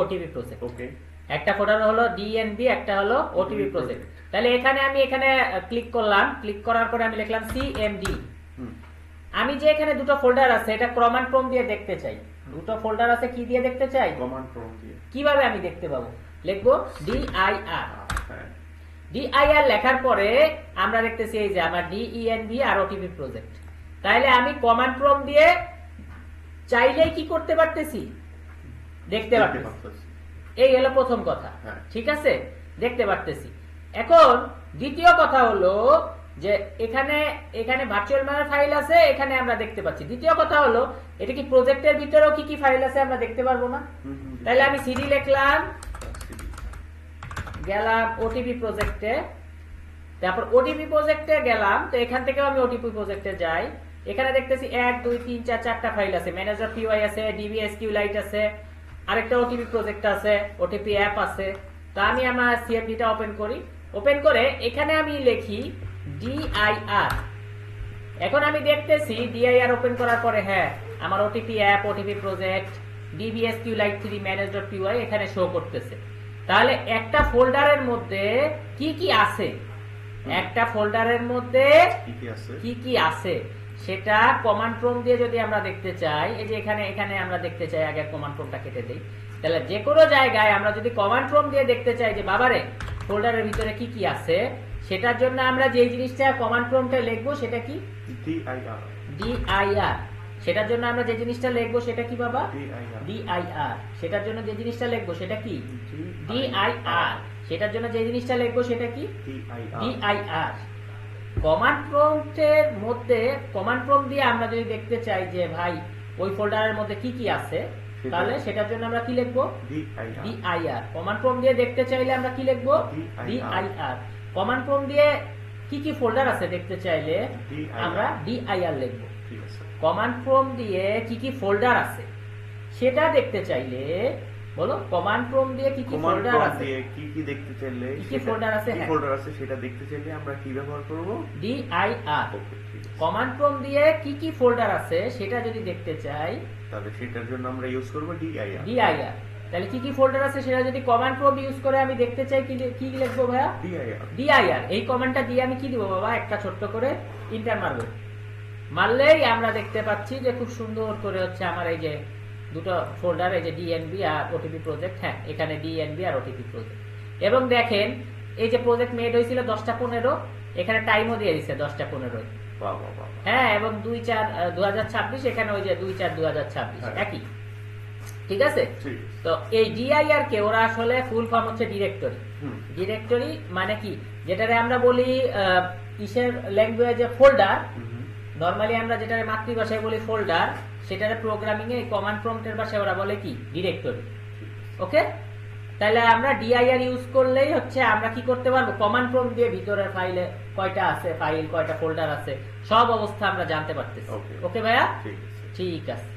OTP project. ওকে, একটা folder হলো DNB, একটা হলো ওটিপি প্রজেক্ট। তাহলে এখানে আমি ক্লিক করলাম, ক্লিক করার পরে আমি লিখলাম সিএমডি। আমি যে এখানে দুটো ফোল্ডার আছে এটা কমান্ড প্রম্পট দিয়ে দেখতে চাই। দুটো ফোল্ডার আছে কি দিয়ে দেখতে চাই? কমান্ড প্রম্পট দিয়ে। কিভাবে আমি দেখতে পাবো? লিখবো ডিআইআর। হ্যাঁ, ডিআইআর লেখার পরে আমরা দেখতেছি এই যে আমার ডিইএনবি আর ওটিপি প্রজেক্ট। তাহলে আমি কমান্ড প্রম্পট দিয়ে চাইলেই কি করতে পারতেছি? দেখতে পারতেছি। এই হলো প্রথম কথা। হ্যাঁ। ঠিক আছে, দেখতে পারতেছি। এখন দ্বিতীয় কথা হলো যে এখানে ভার্চুয়াল মেমরি ফাইল আছে, এখানে আমরা দেখতে পাচ্ছি। দ্বিতীয় কথা হলো এটা কি প্রজেক্টের ভিতরেও কি কি ফাইল আছে আমরা দেখতে পারবো না? তাহলে আমি সিডি লিখলাম, গেলাম ওটিপি প্রজেক্টে, তারপর ওটিপি প্রজেক্টে গেলাম। তো এখান থেকেও আমি ওটিপি প্রজেক্টে যাই। এখানে দেখতেছি 1 2 3 4 4টা ফাইল আছে। ম্যানেজার পিওয়াই আছে, ডিবিএসকিউ লাইট আছে, আরেকটা ওটিপি প্রজেক্ট আছে, ওটিপি অ্যাপ আছে। তো আমি আমার সিএফডিটা ওপেন করি। ওপেন করে এখানে আমি লিখি ডিআইআর। এখন আমি দেখতেছি ডিআইআর ওপেন করার পরে হ্যাঁ আমার OTP app, OTP project, DB SQLite 3 manage.py এখানে শো করতেছে। তাহলে একটা ফোল্ডারের মধ্যে কি কি আছে, একটা ফোল্ডারের মধ্যে কি কি আছে সেটা কমান্ড প্রম্পট দিয়ে যদি আমরা দেখতে চাই, এই যে এখানে আমরা দেখতে চাই, আগে কমান্ড প্রম্পটটা কেটে দেই। তাহলে যে কোনো জায়গায় আমরা যদি কমান্ড প্রম্পট দিয়ে দেখতে চাই যে বাবারে ফোল্ডারের ভিতরে কি কি আছে, সেটার জন্য আমরা যে জিনিসটা কমান্ড প্রম্পটে লিখবো সেটা কি? ডিআইআর। সেটার জন্য আমরা যে জিনিসটা লিখবো সেটা কি বাবা? ডিআইআর। সেটার জন্য যে জিনিসটা লিখবো সেটা কি? ডিআইআর। সেটার জন্য যে জিনিসটা লিখবো সেটা কি? ডিআইআর। কমান্ড প্রম্পটের মধ্যে কমান্ড প্রম্পট দিয়ে আমরা যদি দেখতে চাই যে ভাই ওই ফোল্ডারের মধ্যে কি কি আছে, তাহলে সেটার জন্য আমরা কি লিখবো? ডিআইআর। কমান্ড প্রম্পট দিয়ে দেখতে চাইলে আমরা কি লিখবো? ডিআইআর। কমান্ড প্রম্পট দিয়ে কি কি ফোল্ডার আছে দেখতে চাইলে আমরা ডিআইআর লিখবো। কমান্ড প্রম্পট দিয়ে কি কি ফোল্ডার আছে সেটা দেখতে চাইলে বলো, কমান্ড প্রম্পট দিয়ে কি কি ফোল্ডার আছে, কি কি দেখতে চাইলে কি কি ফোল্ডার আছে, কি ফোল্ডার আছে সেটা দেখতে চাইলে আমরা কি ব্যবহার করব? ডিআইআর। কমান্ড প্রম্পট দিয়ে কি কি ফোল্ডার আছে সেটা যদি দেখতে চাই তাহলে সেটার জন্য আমরা ইউজ করব ডিআইআর। ডিআইআর। তাহলে কি কি ফোল্ডার আছে সেটা যদি কমান্ড প্রম্পট ইউজ করে আমি দেখতে চাই, কি লিখবো ভাইয়া? ডিআইআর। ডিআইআর। এই কমান্ডটা দিয়ে আমি কি দিব বাবা? একটা ছোট্ট করে ইন্টার মারবো। মারলেই আমরা দেখতে পাচ্ছি যে খুব সুন্দর করে হচ্ছে আমার এই যে দুটো ফোল্ডার, এই যে ডিএনবি আর ওটিপি প্রজেক্ট। হ্যাঁ, এখানে ডিএনবি আর ওটিপি প্রজেক্ট। এবং দেখেন এই যে প্রজেক্ট মেড হয়েছিল 10টা 15, এখানে টাইমও দিয়ে দিচ্ছে 10টা 15। হ্যাঁ, এবং 2/4/2026, এখানে ওই যে 2/4/2026 একই। ঠিক আছে। তো এই ডিআইআর কে ওরা আসলে ফুল ফর্ম হচ্ছে ডিরেক্টরি। ডিরেক্টরি মানে কি, যেটারে আমরা বলি কিসের ল্যাঙ্গুয়েজে ফোল্ডার, নরমালি আমরা যেটা মাতৃভাষায় বলি ফোল্ডার, সেটারে প্রোগ্রামিং এ কমান্ড প্রম্পটের ভাষায় ওরা বলে কি? ডিরেক্টরি। ওকে, তাহলে আমরা ডিআইআর ইউজ করলেই হচ্ছে আমরা কি করতে পারবো? কমান্ড প্রম্পট দিয়ে ভিতরের ফাইলে কয়টা আছে, ফাইল কয়টা ফোল্ডার আছে, সব অবস্থা আমরা জানতে পারতেছি। ওকে ভাইয়া, ঠিক আছে।